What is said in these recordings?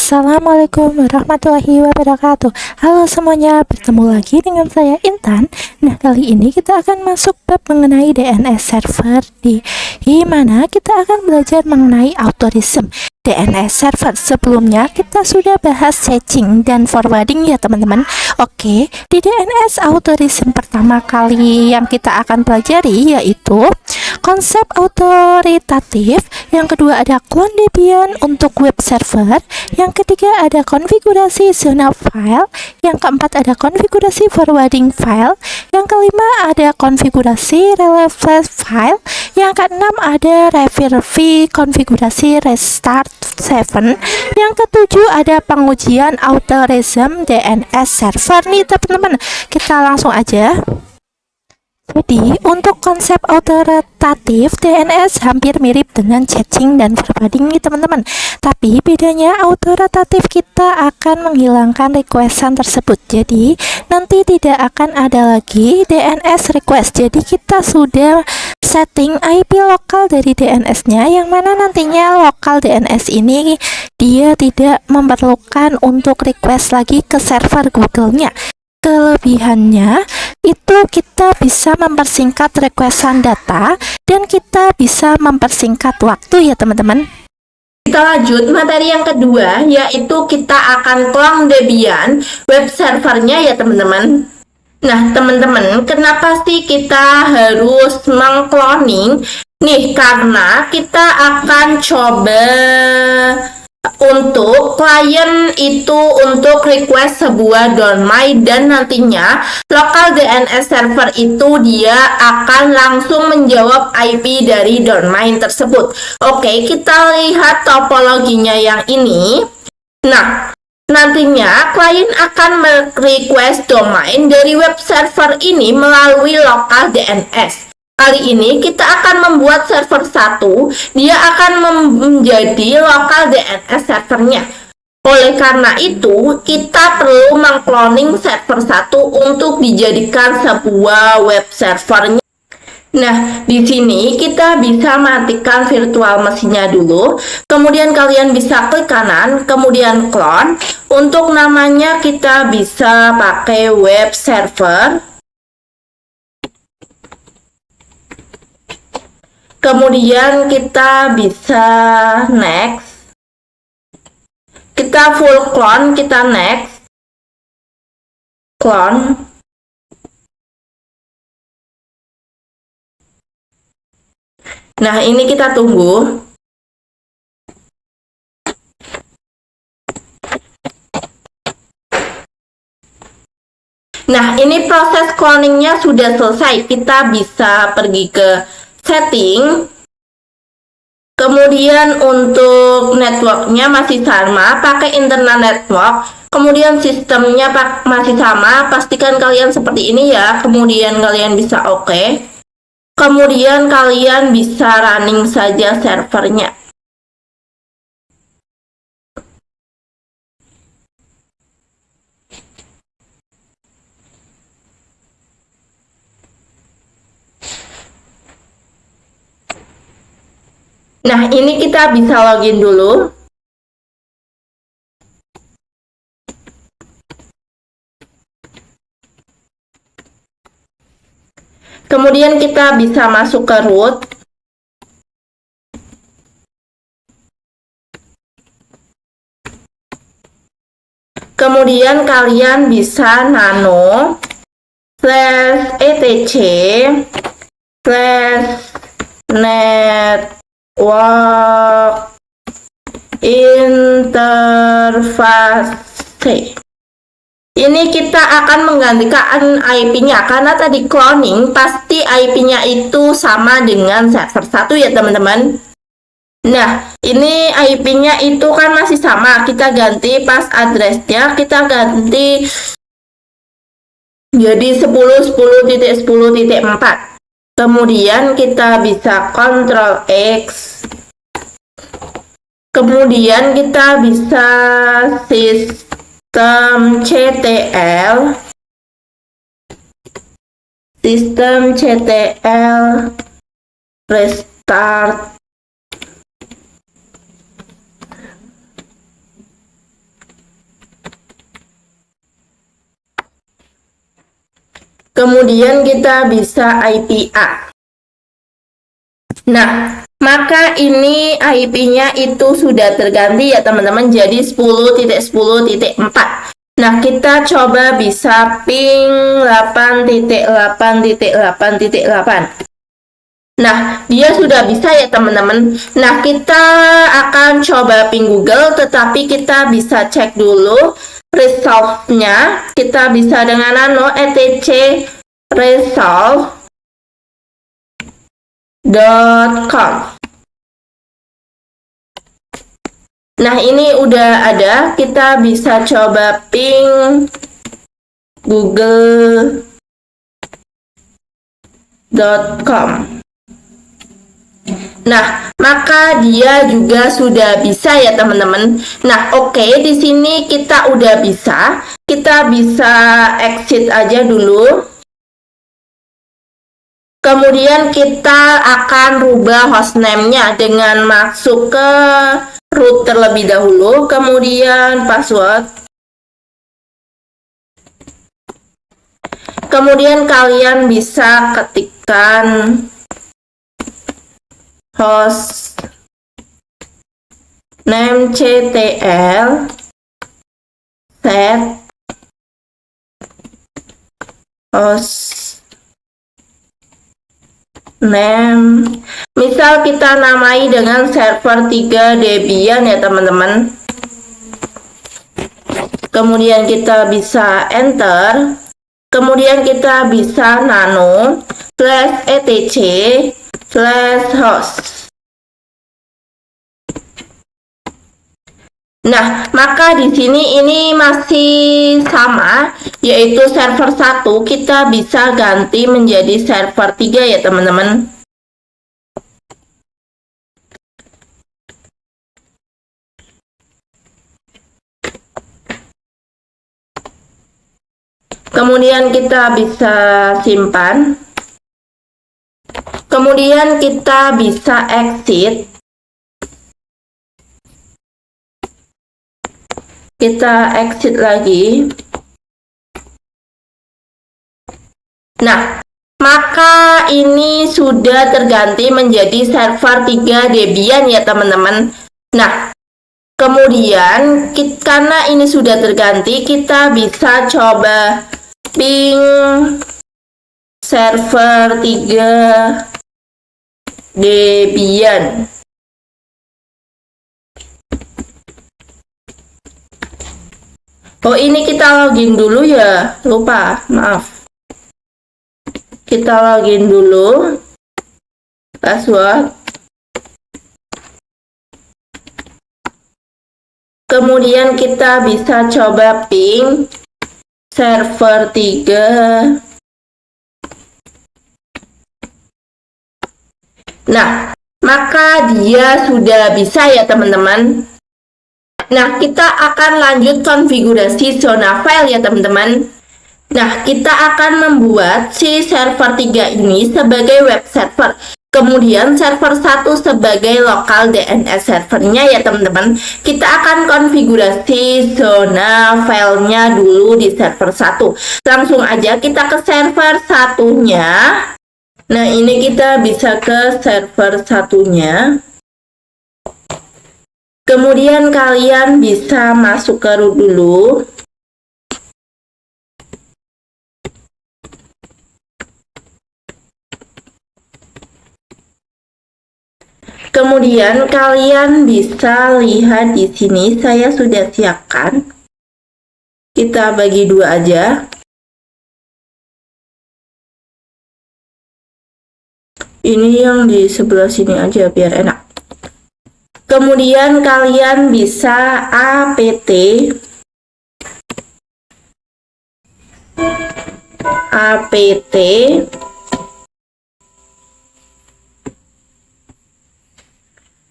Assalamualaikum warahmatullahi wabarakatuh. Halo semuanya, bertemu lagi dengan saya Intan. Nah, kali ini kita akan masuk bab mengenai DNS server di mana kita akan belajar mengenai authorism DNS server. Sebelumnya kita sudah bahas caching dan forwarding ya teman-teman. Oke, di DNS authorism pertama kali yang kita akan pelajari yaitu konsep autoritatif, yang kedua ada clone Debian untuk web server, yang ketiga ada konfigurasi zona file, yang keempat ada konfigurasi forwarding file, yang kelima ada konfigurasi relevant file, yang keenam ada reverb konfigurasi restart 7, yang ketujuh ada pengujian authorism DNS server nih teman-teman. Kita langsung aja. Jadi, untuk konsep autoritatif DNS hampir mirip dengan caching dan forwarding nih teman-teman. Tapi bedanya autoritatif kita akan menghilangkan requestan tersebut. Jadi, nanti tidak akan ada lagi DNS request. Jadi, kita sudah setting IP lokal dari DNS-nya, yang mana nantinya lokal DNS ini dia tidak memerlukan untuk request lagi ke server Google-nya. Kelebihannya itu kita bisa mempersingkat requestan data dan kita bisa mempersingkat waktu ya teman-teman. Kita lanjut materi yang kedua, yaitu kita akan clone Debian web servernya ya teman-teman. Nah teman-teman, kenapa sih kita harus mengcloning? Nih, karena kita akan coba untuk klien itu untuk request sebuah domain, dan nantinya lokal DNS server itu dia akan langsung menjawab IP dari domain tersebut. Oke, kita lihat topologinya yang ini. Nah, nantinya klien akan merequest domain dari web server ini melalui lokal DNS. Kali ini kita akan membuat server 1, dia akan menjadi lokal DNS servernya. Oleh karena itu, kita perlu mengcloning server 1 untuk dijadikan sebuah web servernya. Nah, di sini kita bisa matikan virtual mesinnya dulu. Kemudian kalian bisa klik kanan, kemudian clone. Untuk namanya kita bisa pakai web server. Kemudian kita bisa next. Kita full clone, kita next. Clone. Nah, ini kita tunggu. Nah, ini proses cloningnya sudah selesai. Kita bisa pergi ke setting. Kemudian untuk networknya masih sama, pakai internal network. Kemudian sistemnya masih sama, pastikan kalian seperti ini ya. Kemudian kalian bisa oke. Kemudian kalian bisa running saja servernya. Nah, ini kita bisa login dulu. Kemudian kita bisa masuk ke root. Kemudian kalian bisa nano /etc /network interface. Ini kita akan menggantikan IP-nya karena tadi cloning pasti IP-nya itu sama dengan server 1 ya teman-teman. Nah, ini IP-nya itu kan masih sama, kita ganti pas address-nya, kita ganti jadi 10.10.10.4. Kemudian kita bisa Ctrl X. Kemudian kita bisa sistem CTL restart. Kemudian kita bisa IP A. Nah, maka ini IP-nya itu sudah terganti ya teman-teman, jadi 10.10.4. Nah, kita coba bisa ping 8.8.8.8. Nah, dia sudah bisa ya teman-teman. Nah, kita akan coba ping Google, tetapi kita bisa cek dulu resolve-nya. Kita bisa dengan etc resolve.com. Nah, ini udah ada. Kita bisa coba ping google.com. Nah, maka dia juga sudah bisa ya teman-teman. Nah, oke, di sini kita udah bisa. Kita bisa exit aja dulu. Kemudian kita akan rubah hostname-nya dengan masuk ke root terlebih dahulu, kemudian password. Kemudian kalian bisa ketikkan host name ctl set host name, misal kita namai dengan server 3 Debian ya teman-teman. Kemudian kita bisa enter. Kemudian kita bisa nano /etc/host. Nah, maka di sini ini masih sama, yaitu server 1 kita bisa ganti menjadi server 3 ya teman-teman. Kemudian kita bisa simpan. Kemudian kita bisa exit. Kita exit lagi. Nah, maka ini sudah terganti menjadi server 3 Debian ya teman-teman. Nah, kemudian karena ini sudah terganti, kita bisa coba ping server 3 Debian. Oh, ini kita login dulu ya, lupa, maaf. Kita login dulu, password. Kemudian kita bisa coba ping server 3. Nah, maka dia sudah bisa ya teman-teman. Nah, kita akan lanjut konfigurasi zona file ya teman-teman. Nah, kita akan membuat si server 3 ini sebagai web server. Kemudian server 1 sebagai lokal DNS servernya ya teman-teman. Kita akan konfigurasi zona filenya dulu di server 1. Langsung aja kita ke server satunya. Nah, ini kita bisa ke server satunya. Kemudian kalian bisa masuk ke root dulu. Kemudian kalian bisa lihat di sini saya sudah siapkan. Kita bagi dua aja. Ini yang di sebelah sini aja biar enak. Kemudian kalian bisa apt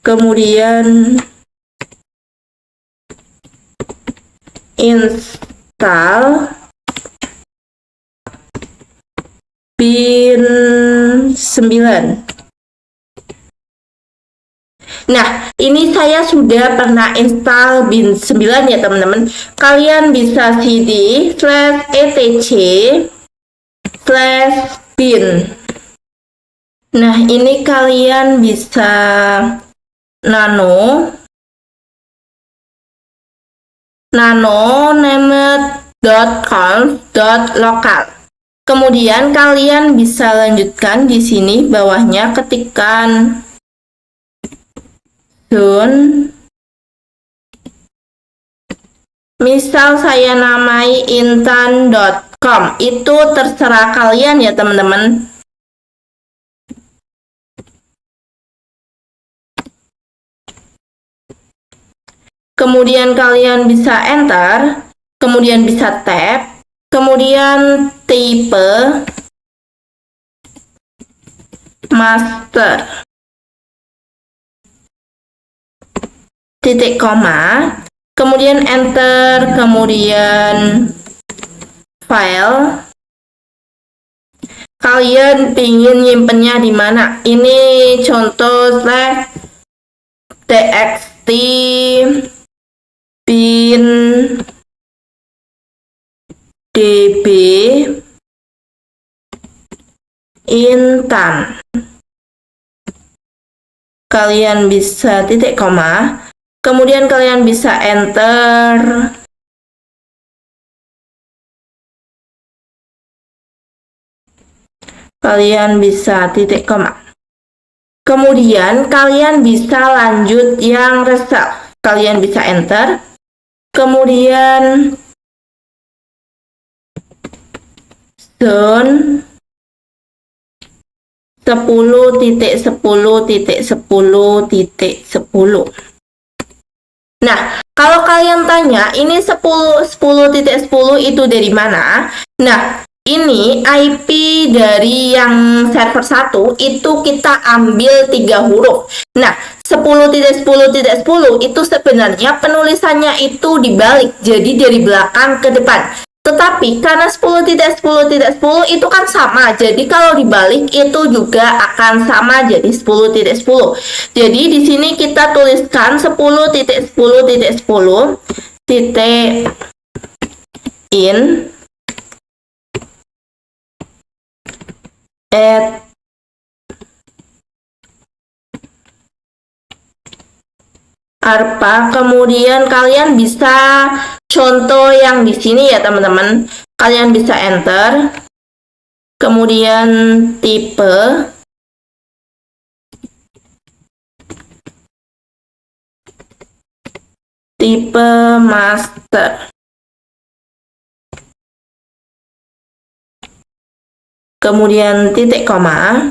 kemudian install bin 9. Nah, ini saya sudah pernah install bin 9 ya teman-teman. Kalian bisa cd/etc /bin. Nah, ini kalian bisa nano named.conf.local. Kemudian kalian bisa lanjutkan di sini bawahnya ketikkan zone. Misal saya namai intan.com. Itu terserah kalian ya teman-teman. Kemudian kalian bisa enter, kemudian bisa tab, kemudian tipe master, titik koma, kemudian enter, kemudian file. Kalian ingin nyimpennya di mana? Ini contoh /txt bin db intan. Kalian bisa titik koma, kemudian kalian bisa enter, kalian bisa titik koma, kemudian kalian bisa lanjut yang result. Kalian bisa enter, kemudian zone 10.10.10.10. Nah, kalau kalian tanya ini 10.10 itu dari mana? Nah, ini IP dari yang server 1 itu kita ambil 3 huruf. Nah, 10.10.10 itu sebenarnya penulisannya itu dibalik, jadi dari belakang ke depan. Tetapi karena 10.10.10 itu kan sama, jadi kalau dibalik itu juga akan sama jadi 10.10. Jadi di sini kita tuliskan 10.10.10.in at ARPA. Kemudian kalian bisa contoh yang di sini ya teman-teman. Kalian bisa enter, kemudian tipe master, kemudian titik koma,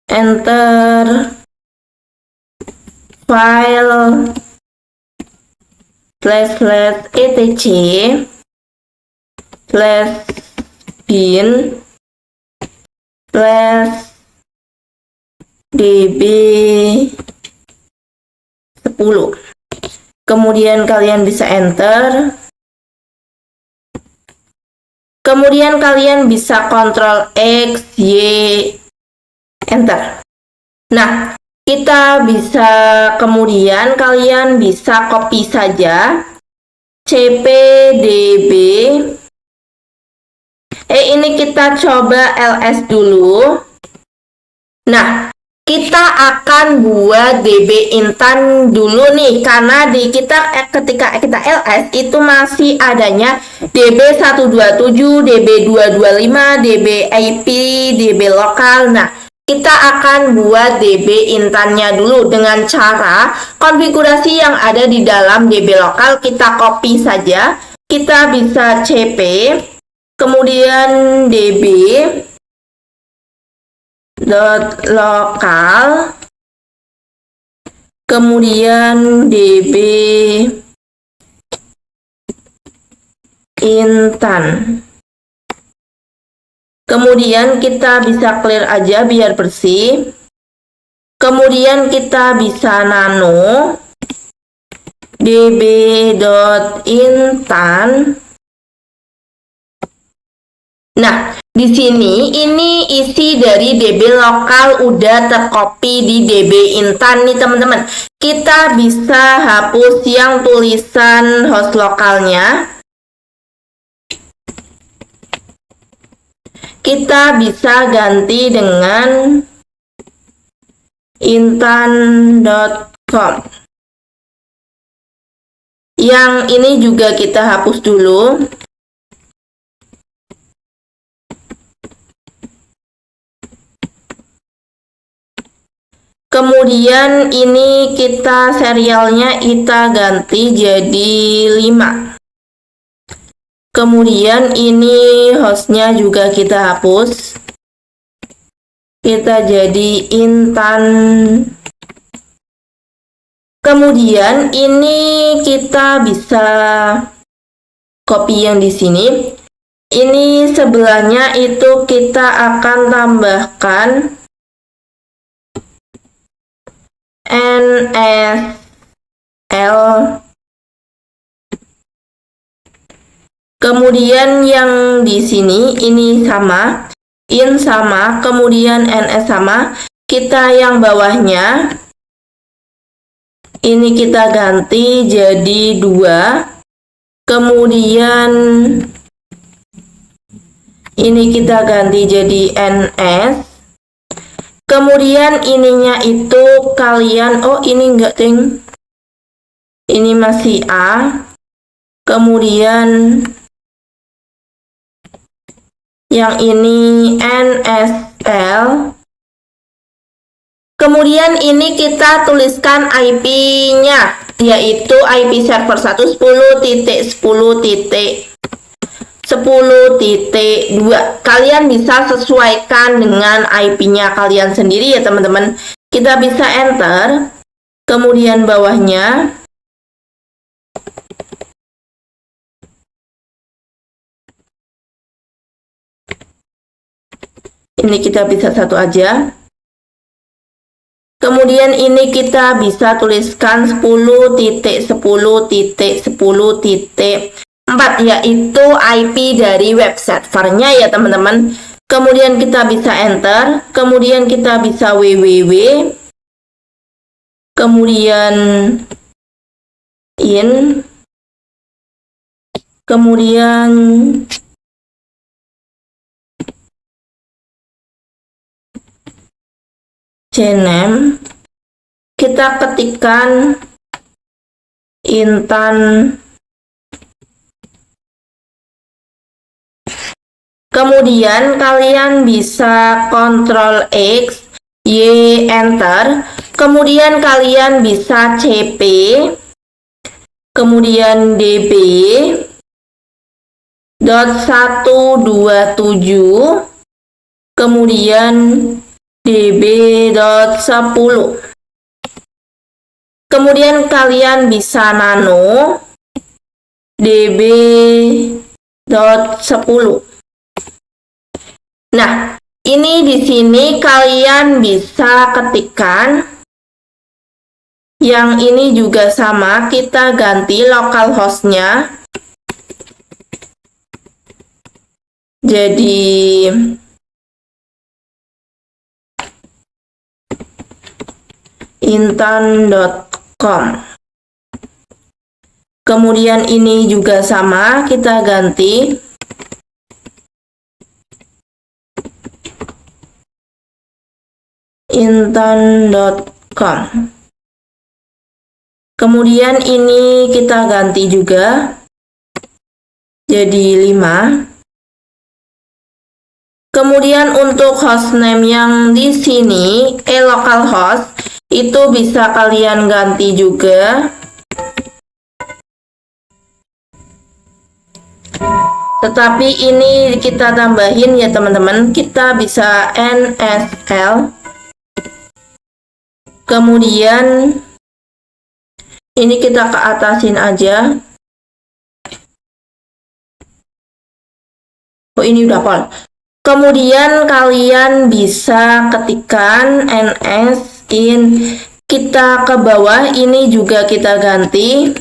enter, file /etc /bin /db 10. Kemudian kalian bisa enter, kemudian kalian bisa Ctrl X, Y, enter. Nah, kita bisa kemudian kalian bisa copy saja cpdb. Ini kita coba ls dulu. Nah, kita akan buat db intan dulu nih, karena di kita ketika kita ls itu masih adanya db127, db225, db IP, db lokal. Nah, kita akan buat db intannya dulu dengan cara konfigurasi yang ada di dalam db lokal kita copy saja. Kita bisa cp, kemudian db .lokal, kemudian db intan. Kemudian kita bisa clear aja biar bersih. Kemudian kita bisa nano db.intan. Nah, di sini ini isi dari db lokal udah tercopy di db intan nih teman-teman. Kita bisa hapus yang tulisan host lokalnya. kita bisa ganti dengan intan.com. Yang ini juga kita hapus dulu. Kemudian ini kita serialnya kita ganti jadi 5. Kemudian ini hostnya juga kita hapus. Kita jadi intan. Kemudian ini kita bisa copy yang di sini. Ini sebelahnya itu kita akan tambahkan NSL. Kemudian yang di sini ini sama, in sama, kemudian NS sama. Kita yang bawahnya ini kita ganti jadi 2. Kemudian ini kita ganti jadi NS. Kemudian ininya itu kalian, oh ini enggak ting, ini masih A. Kemudian yang ini NSL. Kemudian ini kita tuliskan IP-nya, yaitu IP server 110.10.10.2. Kalian bisa sesuaikan dengan IP-nya kalian sendiri ya teman-teman. Kita bisa enter. Kemudian bawahnya ini kita bisa satu aja. Kemudian ini kita bisa tuliskan 10.10.10.4, yaitu IP dari web servernya ya teman-teman. Kemudian kita bisa enter, kemudian kita bisa www, kemudian in, kemudian cname, kita ketikkan intan. Kemudian kalian bisa Ctrl X, Y, enter. Kemudian kalian bisa cp, kemudian db .127, kemudian db.10. Kemudian kalian bisa nano db.10. Nah, ini di sini kalian bisa ketikkan. Yang ini juga sama, kita ganti localhost-nya jadi intan.com. Kemudian ini juga sama, kita ganti intan.com. Kemudian ini kita ganti juga jadi 5. Kemudian untuk hostname yang di sini, localhost, itu bisa kalian ganti juga. Tetapi ini kita tambahin ya teman-teman, kita bisa NSL. Kemudian ini kita ke atasin aja. Oh ini udah pol. Kemudian kalian bisa ketikkan ns in. Kita ke bawah ini juga kita ganti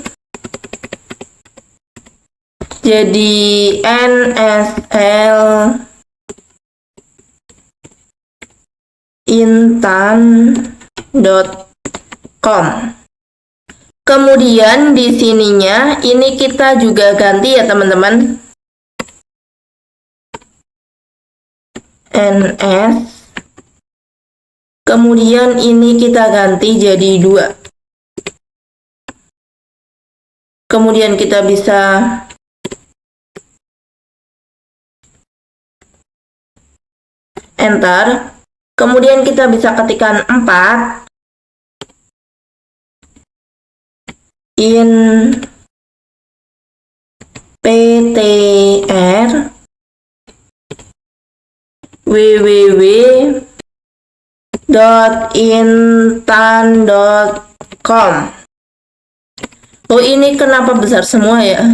jadi nsl intan.com. Kemudian di sininya ini kita juga ganti ya teman-teman. DNS. Kemudian ini kita ganti jadi 2. Kemudian kita bisa enter. Kemudian kita bisa ketikkan 4 in ptr www.intan.com. Oh, ini kenapa besar semua ya?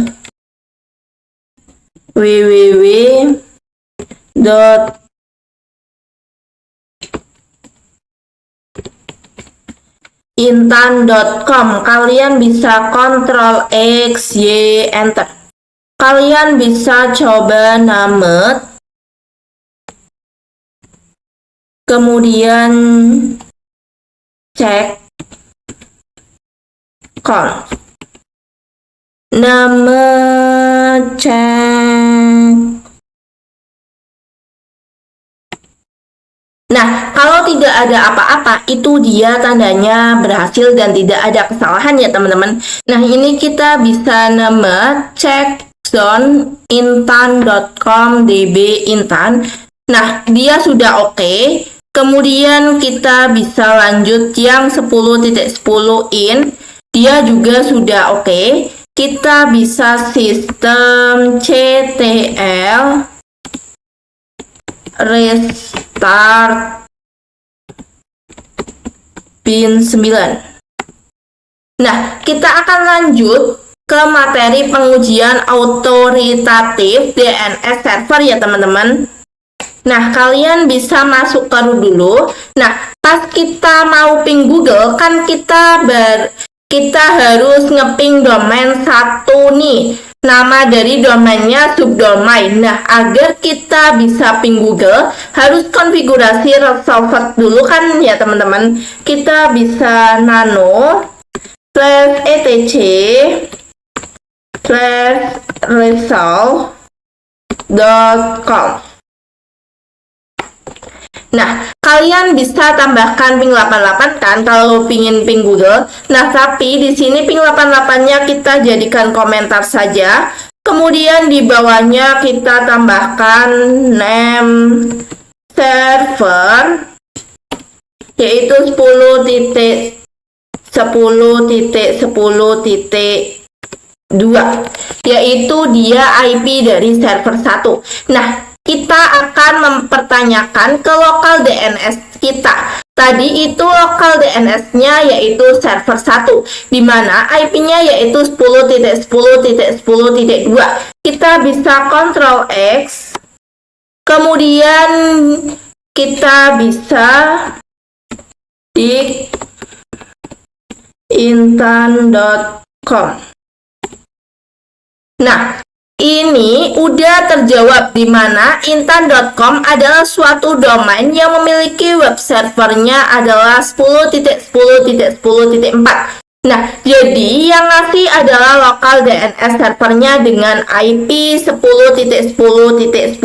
www.intan.com. Kalian bisa Ctrl X, Y, enter. Kalian bisa coba namet. Kemudian cek count. Nama cek. Nah, kalau tidak ada apa-apa, itu dia tandanya berhasil dan tidak ada kesalahan ya teman-teman. Nah, ini kita bisa nama cek zone intan.com db intan. Nah, dia sudah oke. Kemudian kita bisa lanjut yang 10.10 in. Dia juga sudah oke. Kita bisa sistem ctl restart pin 9. Nah, kita akan lanjut ke materi pengujian autoritatif DNS server ya teman-teman. Nah, kalian bisa masuk ke root dulu. Nah, pas kita mau ping Google kan kita harus ngeping domain 1 nih. Nama dari domainnya subdomain. Nah, agar kita bisa ping Google, harus konfigurasi resolver dulu kan ya teman-teman. Kita bisa nano /etc/resolve.com. Nah, kalian bisa tambahkan ping 88 kan kalau pingin ping Google. Nah, tapi di sini ping 88-nya kita jadikan komentar saja. Kemudian di bawahnya kita tambahkan name server yaitu 10.10.10.2, yaitu dia IP dari server 1. Nah, kita akan mempertanyakan ke lokal DNS kita. Tadi itu lokal DNS-nya yaitu server 1, di mana IP-nya yaitu 10.10.10.2. Kita bisa Ctrl X, kemudian kita bisa di intan.com. Nah, ini udah terjawab di mana intan.com adalah suatu domain yang memiliki web servernya adalah 10.10.10.4. Nah, jadi yang ngasih adalah lokal DNS servernya dengan IP 10.10.10.2.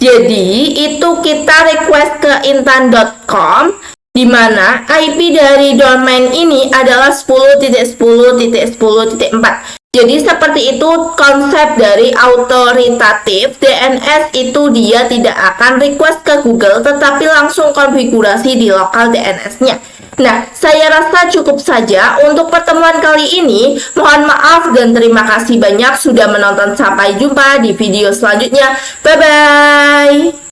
Jadi, itu kita request ke intan.com di mana IP dari domain ini adalah 10.10.10.4. Jadi seperti itu konsep dari autoritatif DNS itu, dia tidak akan request ke Google tetapi langsung konfigurasi di lokal DNS-nya. Nah, saya rasa cukup saja untuk pertemuan kali ini. Mohon maaf dan terima kasih banyak sudah menonton. Sampai jumpa di video selanjutnya. Bye-bye.